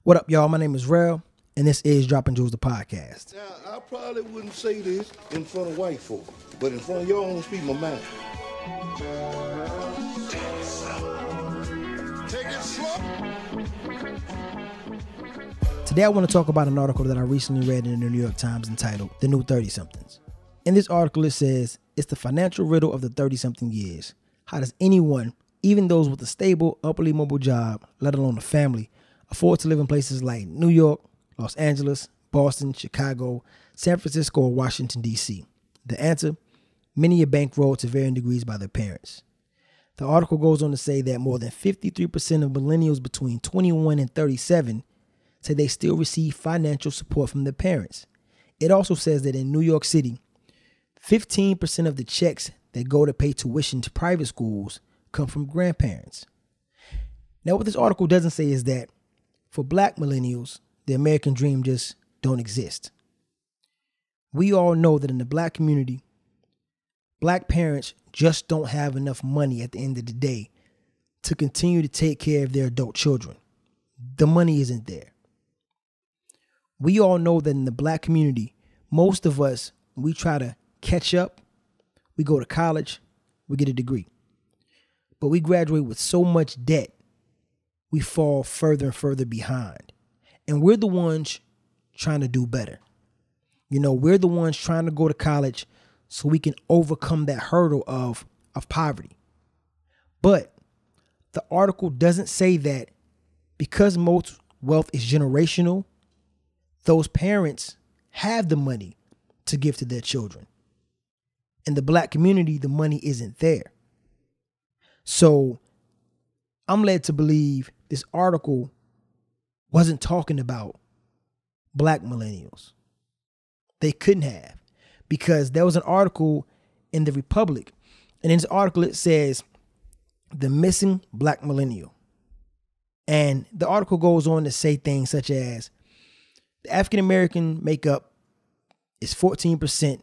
What up, y'all? My name is Rel, and this is Dropping Jewels, the podcast. Now, I probably wouldn't say this in front of white folk, but in front of y'all, I'm gonna speak my mind. Take it slow. Today, I want to talk about an article that I recently read in the New York Times entitled The New 30-Somethings. In this article, it says, it's the financial riddle of the 30-something years. How does anyone, even those with a stable, upperly mobile job, let alone a family, afford to live in places like New York, Los Angeles, Boston, Chicago, San Francisco, or Washington, D.C.? The answer? Many are bankrolled to varying degrees by their parents. The article goes on to say that more than 53% of millennials between 21 and 37 say they still receive financial support from their parents. It also says that in New York City, 15% of the checks that go to pay tuition to private schools come from grandparents. Now, what this article doesn't say is that for black millennials, the American dream just don't exist. We all know that in the black community, black parents just don't have enough money at the end of the day to continue to take care of their adult children. The money isn't there. We all know that in the black community, most of us, we try to catch up, we go to college, we get a degree. But we graduate with so much debt, we fall further and further behind. And we're the ones trying to do better. You know, we're the ones trying to go to college so we can overcome that hurdle of poverty. But the article doesn't say that because most wealth is generational, those parents have the money to give to their children. In the black community, the money isn't there. So I'm led to believe this article wasn't talking about black millennials. They couldn't have, because there was an article in the Republic, and in this article it says the missing black millennial. And the article goes on to say things such as the African American makeup is 14%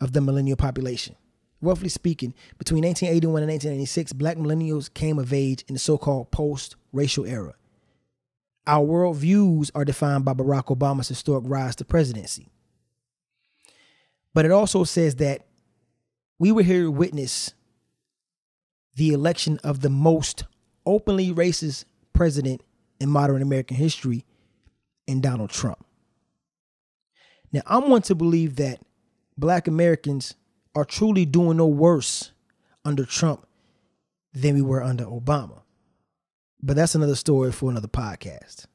of the millennial population. Roughly speaking, between 1981 and 1996, black millennials came of age in the so-called post-racial era. Our worldviews are defined by Barack Obama's historic rise to presidency. But it also says that we were here to witness the election of the most openly racist president in modern American history in Donald Trump. Now, I'm one to believe that black Americans are truly doing no worse under Trump than we were under Obama. But that's another story for another podcast.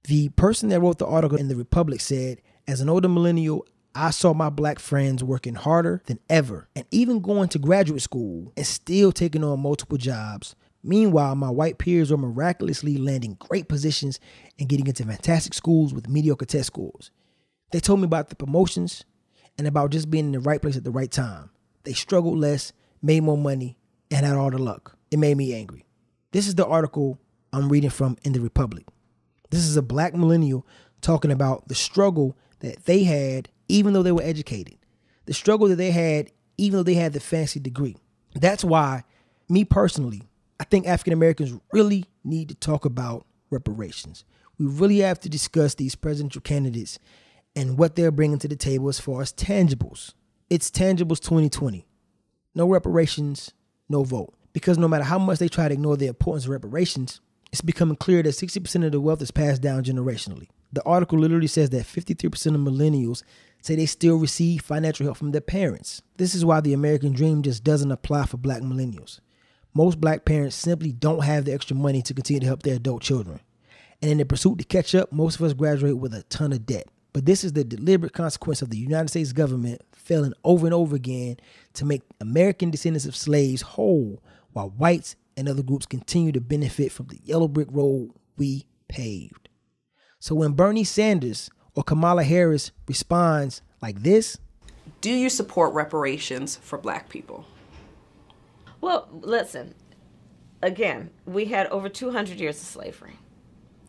The person that wrote the article in the Republic said, as an older millennial, I saw my black friends working harder than ever and even going to graduate school and still taking on multiple jobs. Meanwhile, my white peers were miraculously landing great positions and getting into fantastic schools with mediocre test scores. They told me about the promotions and about just being in the right place at the right time. They struggled less, made more money, and had all the luck. It made me angry. This is the article I'm reading from in the Republic. This is a black millennial talking about the struggle that they had even though they were educated. The struggle that they had even though they had the fancy degree. That's why, me personally, I think African Americans really need to talk about reparations. We really have to discuss these presidential candidates and what they're bringing to the table as far as tangibles. It's tangibles 2020. No reparations, no vote. Because no matter how much they try to ignore the importance of reparations, it's becoming clear that 60% of the wealth is passed down generationally. The article literally says that 53% of millennials say they still receive financial help from their parents. This is why the American dream just doesn't apply for black millennials. Most black parents simply don't have the extra money to continue to help their adult children. And in the pursuit to catch up, most of us graduate with a ton of debt. But this is the deliberate consequence of the United States government failing over and over again to make American descendants of slaves whole, while whites and other groups continue to benefit from the yellow brick road we paved. So when Bernie Sanders or Kamala Harris responds like this, do you support reparations for black people? Well, listen, again, we had over 200 years of slavery.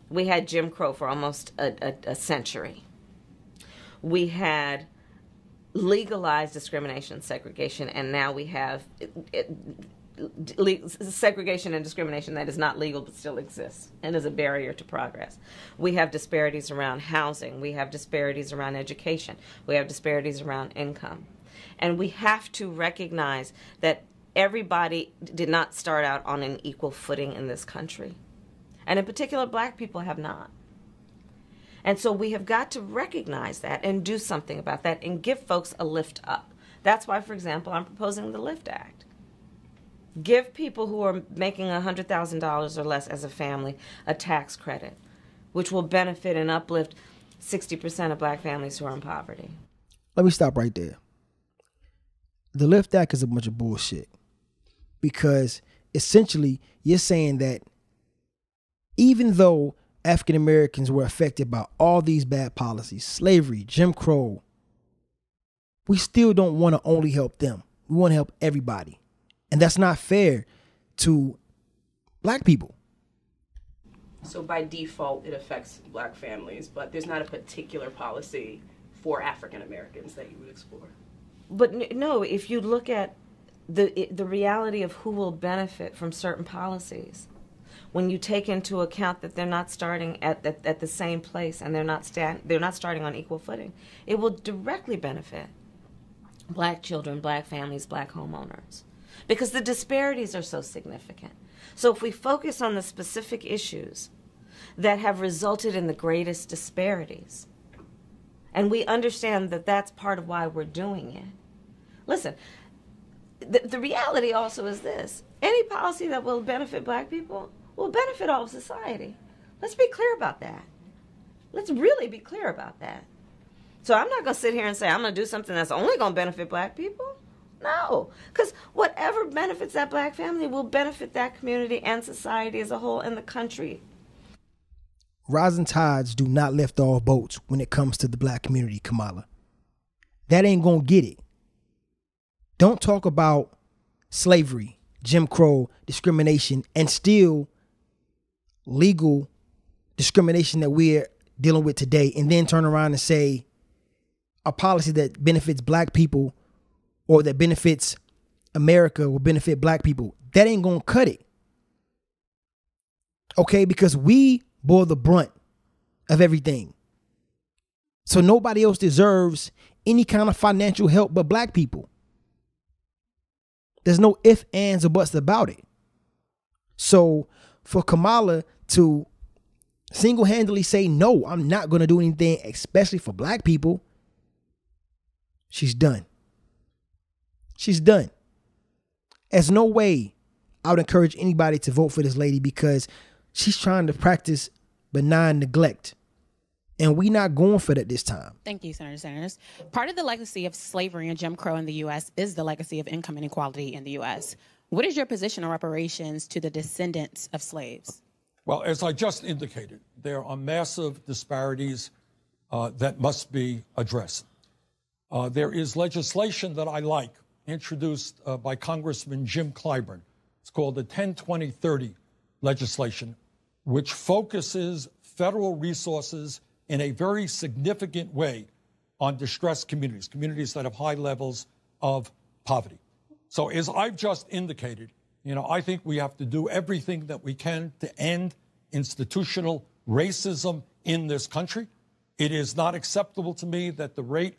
We had Jim Crow for almost a century. We had legalized discrimination and segregation, and now we have segregation and discrimination that is not legal but still exists and is a barrier to progress. We have disparities around housing. We have disparities around education. We have disparities around income. And we have to recognize that everybody did not start out on an equal footing in this country. And in particular, black people have not. And so we have got to recognize that and do something about that and give folks a lift up. That's why, for example, I'm proposing the LIFT Act. Give people who are making $100,000 or less as a family a tax credit, which will benefit and uplift 60% of black families who are in poverty. Let me stop right there. The LIFT Act is a bunch of bullshit, because essentially you're saying that even though African Americans were affected by all these bad policies, slavery, Jim Crow, we still don't want to only help them. We want to help everybody. And that's not fair to black people. So by default, it affects black families, but there's not a particular policy for African Americans that you would explore. But no, if you look at the reality of who will benefit from certain policies, when you take into account that they're not starting at the same place and they're not starting on equal footing, it will directly benefit black children, black families, black homeowners, because the disparities are so significant. So if we focus on the specific issues that have resulted in the greatest disparities, and we understand that that's part of why we're doing it. Listen, the reality also is this: any policy that will benefit black people will benefit all of society. Let's be clear about that. Let's really be clear about that. So I'm not going to sit here and say I'm going to do something that's only going to benefit black people. No, because whatever benefits that black family will benefit that community and society as a whole and the country. Rising tides do not lift all boats when it comes to the black community, Kamala. That ain't going to get it. Don't talk about slavery, Jim Crow, discrimination, and still legal discrimination that we're dealing with today, and then turn around and say a policy that benefits black people or that benefits America will benefit black people. That ain't gonna cut it. Okay, because we bore the brunt of everything. So nobody else deserves any kind of financial help but black people. There's no ifs, ands, or buts about it. So for Kamala to single-handedly say, no, I'm not going to do anything, especially for black people, she's done. She's done. There's no way I would encourage anybody to vote for this lady, because she's trying to practice benign neglect. And we not going for that this time. Thank you, Senator Sanders. Part of the legacy of slavery and Jim Crow in the U.S. is the legacy of income inequality in the U.S. What is your position on reparations to the descendants of slaves? Well, as I just indicated, there are massive disparities that must be addressed. There is legislation that I like, introduced by Congressman Jim Clyburn. It's called the 10-20-30 legislation, which focuses federal resources in a very significant way on distressed communities, communities that have high levels of poverty. So as I've just indicated, I think we have to do everything that we can to end institutional racism in this country. It is not acceptable to me that the rate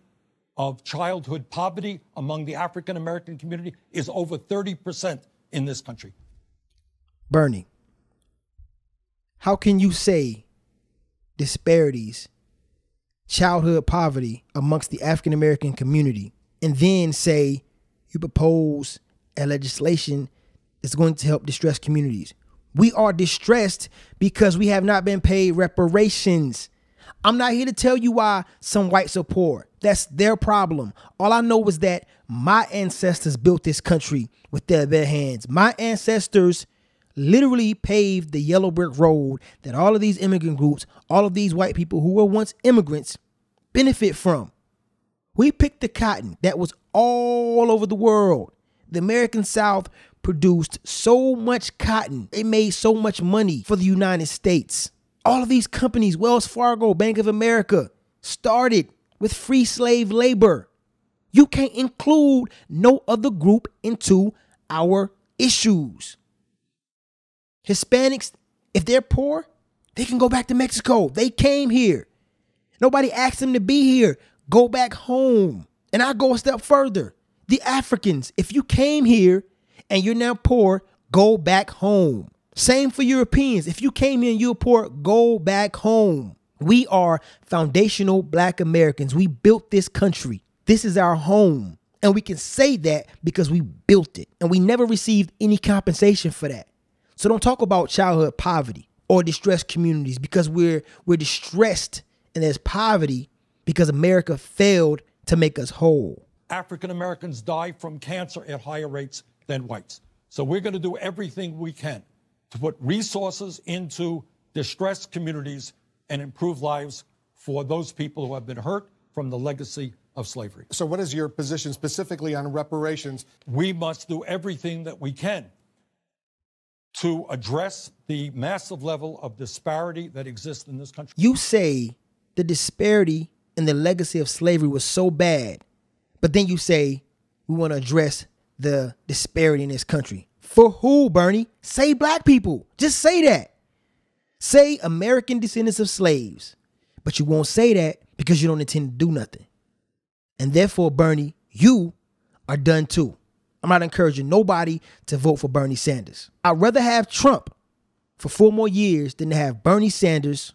of childhood poverty among the African American community is over 30% in this country. Bernie, how can you say disparities, childhood poverty amongst the African American community, and then say you propose a legislation that's going to help distressed communities? We are distressed because we have not been paid reparations. I'm not here to tell you why some whites are poor. That's their problem. All I know is that my ancestors built this country with their hands. My ancestors literally paved the yellow brick road that all of these immigrant groups, all of these white people who were once immigrants, benefit from. We picked the cotton that was all over the world. The American South produced so much cotton. It made so much money for the United States. All of these companies, Wells Fargo, Bank of America, started with free slave labor. You can't include no other group into our issues. Hispanics, if they're poor, they can go back to Mexico. They came here. Nobody asked them to be here. Go back home. And I'll go a step further. The Africans, if you came here and you're now poor, go back home. Same for Europeans. If you came here and you're poor, go back home. We are foundational Black Americans. We built this country. This is our home. And we can say that because we built it. And we never received any compensation for that. So don't talk about childhood poverty or distressed communities, because we're distressed and there's poverty because America failed to make us whole. African Americans die from cancer at higher rates than whites. So we're going to do everything we can to put resources into distressed communities and improve lives for those people who have been hurt from the legacy of slavery. So what is your position specifically on reparations? We must do everything that we can to address the massive level of disparity that exists in this country. You say the disparity in the legacy of slavery was so bad, but then you say we want to address the disparity in this country. For who, Bernie? Say Black people. Just say that. Say American descendants of slaves. But you won't say that because you don't intend to do nothing. And therefore, Bernie, you are done too. I'm not encouraging nobody to vote for Bernie Sanders. I'd rather have Trump for 4 more years than to have Bernie Sanders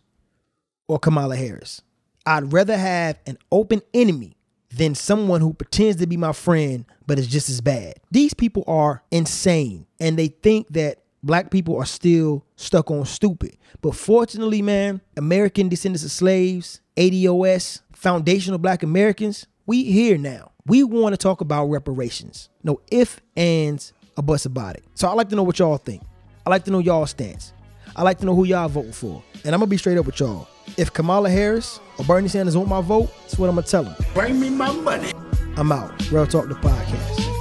or Kamala Harris. I'd rather have an open enemy than someone who pretends to be my friend but is just as bad. These people are insane, and they think that Black people are still stuck on stupid. But fortunately, man, American descendants of slaves, ADOS, foundational Black Americans, we here now. We want to talk about reparations. No ifs, ands, or buts about it. So I'd like to know what y'all think. I'd like to know y'all stance. I'd like to know who y'all voting for. And I'm going to be straight up with y'all. If Kamala Harris or Bernie Sanders want my vote, that's what I'm going to tell them. Bring me my money. I'm out. Real Talk the podcast.